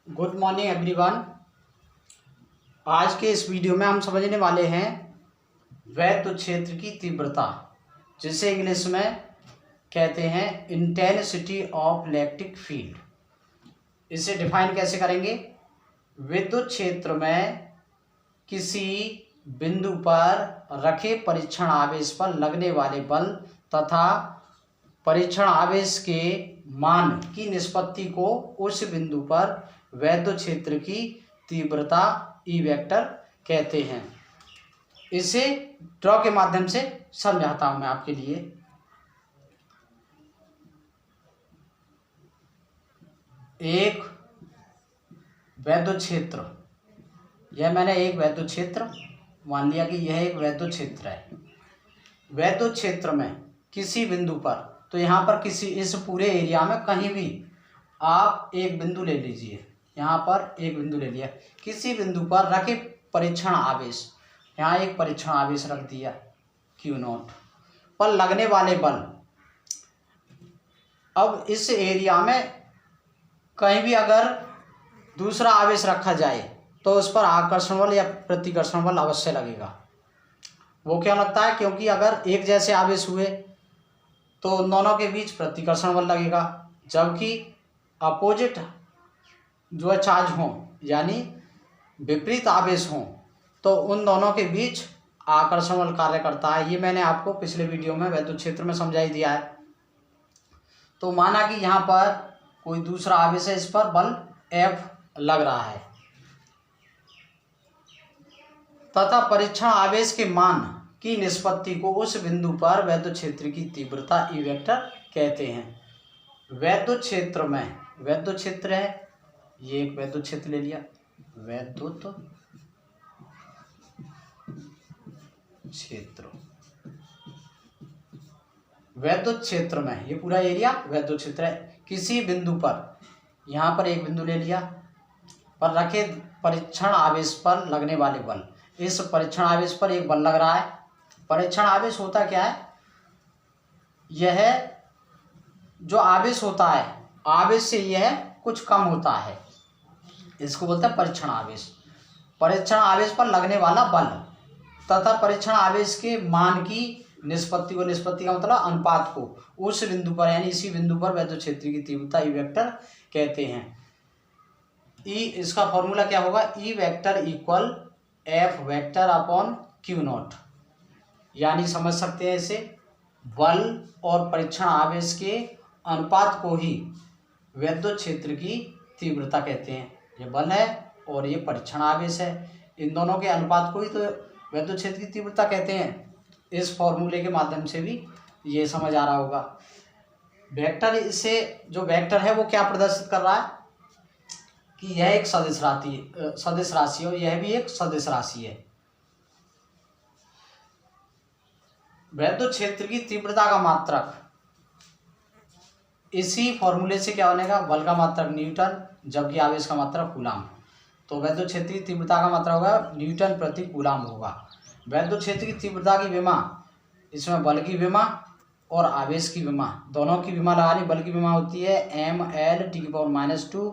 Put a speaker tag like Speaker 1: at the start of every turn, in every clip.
Speaker 1: Good morning everyone. आज के इस वीडियो में हम समझने वाले हैं वैद्युत क्षेत्र की तीव्रता, जिसे इंग्लिश में कहते हैं इंटेंसिटी ऑफ इलेक्ट्रिक फील्ड। इसे डिफाइन कैसे करेंगे? विद्युत क्षेत्र में किसी बिंदु पर रखे परीक्षण आवेश पर लगने वाले बल तथा परीक्षण आवेश के मान की निष्पत्ति को उस बिंदु पर वैद्युत क्षेत्र की तीव्रता ई वेक्टर कहते हैं। इसे ड्रॉ के माध्यम से समझाता हूं मैं आपके लिए। एक वैद्युत क्षेत्र, यह मैंने एक वैद्युत क्षेत्र मान लिया कि यह एक वैद्युत क्षेत्र है। वैद्युत क्षेत्र में किसी बिंदु पर, तो यहाँ पर किसी इस पूरे एरिया में कहीं भी आप एक बिंदु ले लीजिए। यहाँ पर एक बिंदु ले लिया, किसी बिंदु पर रखे परीक्षण आवेश, यहाँ एक परीक्षण आवेश रख दिया Q0 पर लगने वाले बल। अब इस एरिया में कहीं भी अगर दूसरा आवेश रखा जाए तो उस पर आकर्षण बल या प्रतिकर्षण बल अवश्य लगेगा। वो क्यों लगता है? क्योंकि अगर एक जैसे आवेश हुए तो उन दोनों के बीच प्रतिकर्षण बल लगेगा, जबकि अपोजिट जो चार्ज हों यानी विपरीत आवेश हों तो उन दोनों के बीच आकर्षण बल कार्य करता है। ये मैंने आपको पिछले वीडियो में वैद्युत क्षेत्र में समझा ही दिया है। तो माना कि यहाँ पर कोई दूसरा आवेश है, इस पर बल F लग रहा है तथा परीक्षण आवेश के मान की निष्पत्ति को उस बिंदु पर वैद्युत क्षेत्र की तीव्रता ई वेक्टर कहते हैं। वैद्युत क्षेत्र में, वैद्युत क्षेत्र है, ये एक वैद्युत क्षेत्र ले लिया, वैद्युत क्षेत्र, वैद्युत क्षेत्र में ये पूरा एरिया वैद्युत क्षेत्र है। किसी बिंदु पर, यहाँ पर एक बिंदु ले लिया, पर रखे परीक्षण आवेश पर लगने वाले बल, इस परीक्षण आवेश पर एक बल लग रहा है। परीक्षण आवेश होता क्या है? यह जो आवेश होता है, आवेश से यह कुछ कम होता है, इसको बोलते हैं परीक्षण आवेश। परीक्षण आवेश पर लगने वाला बल तथा परीक्षण आवेश के मान की निष्पत्ति को, निष्पत्ति का मतलब अनुपात को, उस बिंदु पर यानी इसी बिंदु पर वैद्युत क्षेत्र की तीव्रता ई वेक्टर कहते हैं। ई, इसका फॉर्मूला क्या होगा? E vector equal F vector upon Q0, यानी समझ सकते हैं इसे, बल और परीक्षण आवेश के अनुपात को ही वैद्युत क्षेत्र की तीव्रता कहते हैं। ये बल है और ये परीक्षण आवेश है, इन दोनों के अनुपात को ही तो वैद्युत क्षेत्र की तीव्रता कहते हैं। इस फॉर्मूले के माध्यम से भी ये समझ आ रहा होगा। वेक्टर, इससे जो वेक्टर है वो क्या प्रदर्शित कर रहा है कि यह एक सदिश राशि है और यह भी एक सदिश राशि है। वैद्युत क्षेत्र की तीव्रता का मात्रक, इसी फॉर्मूले से क्या बनेगा? बल का मात्रक न्यूटन, जबकि आवेश का मात्रक कूलाम। तो वैद्युत क्षेत्र की तीव्रता का मात्रक होगा न्यूटन प्रति कूलाम होगा। वैद्युत क्षेत्र की तीव्रता की विमा, इसमें बल की विमा और आवेश की विमा, दोनों की विमा लगानी। बल की विमा होती है mL⁻²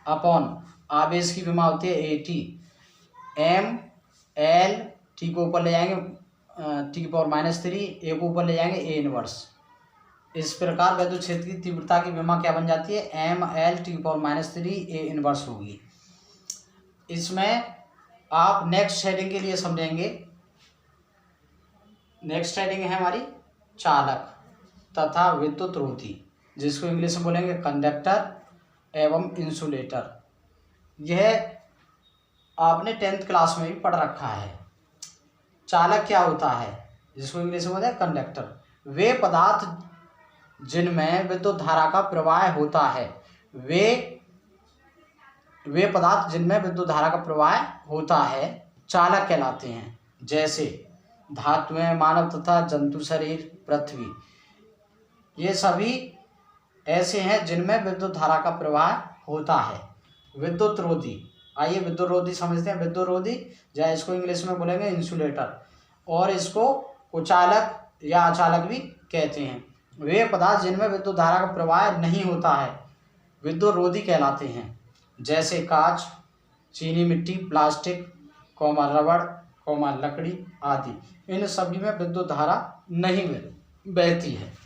Speaker 1: अपॉन आवेश की विमा होती है AT। mL T को ऊपर ले जाएंगे T⁻3, A को ऊपर ले जाएंगे A इनवर्स। इस प्रकार वैद्युत क्षेत्र की तीव्रता की विमा क्या बन जाती है? mL T⁻3 A इनवर्स होगी। इसमें आप नेक्स्ट हेडिंग के लिए समझेंगे। नेक्स्ट हेडिंग है हमारी चालक तथा विद्युत रोधी, जिसको इंग्लिश में बोलेंगे कंडक्टर एवं इंसुलेटर। यह आपने 10th क्लास में भी पढ़ रखा है। चालक क्या होता है, जिसको इंग्लिश में बोलते हैं कंडक्टर? वे पदार्थ जिनमें विद्युत धारा का प्रवाह होता है, वे पदार्थ जिनमें विद्युत धारा का प्रवाह होता है चालक कहलाते हैं। जैसे धातुएं, मानव तथा जंतु शरीर, पृथ्वी, ये सभी ऐसे हैं जिनमें विद्युत धारा का प्रवाह होता है। विद्युत रोधी, आइए विद्युत रोधी समझते हैं। विद्युत रोधी या इसको इंग्लिश में बोलेंगे इंसुलेटर, और इसको कुचालक या अचालक भी कहते हैं। वे पदार्थ जिनमें विद्युत धारा का प्रवाह नहीं होता है विद्युत रोधी कहलाते हैं। जैसे कांच, चीनी मिट्टी, प्लास्टिक, रबड़, लकड़ी आदि, इन सभी में विद्युत धारा नहीं बहती है।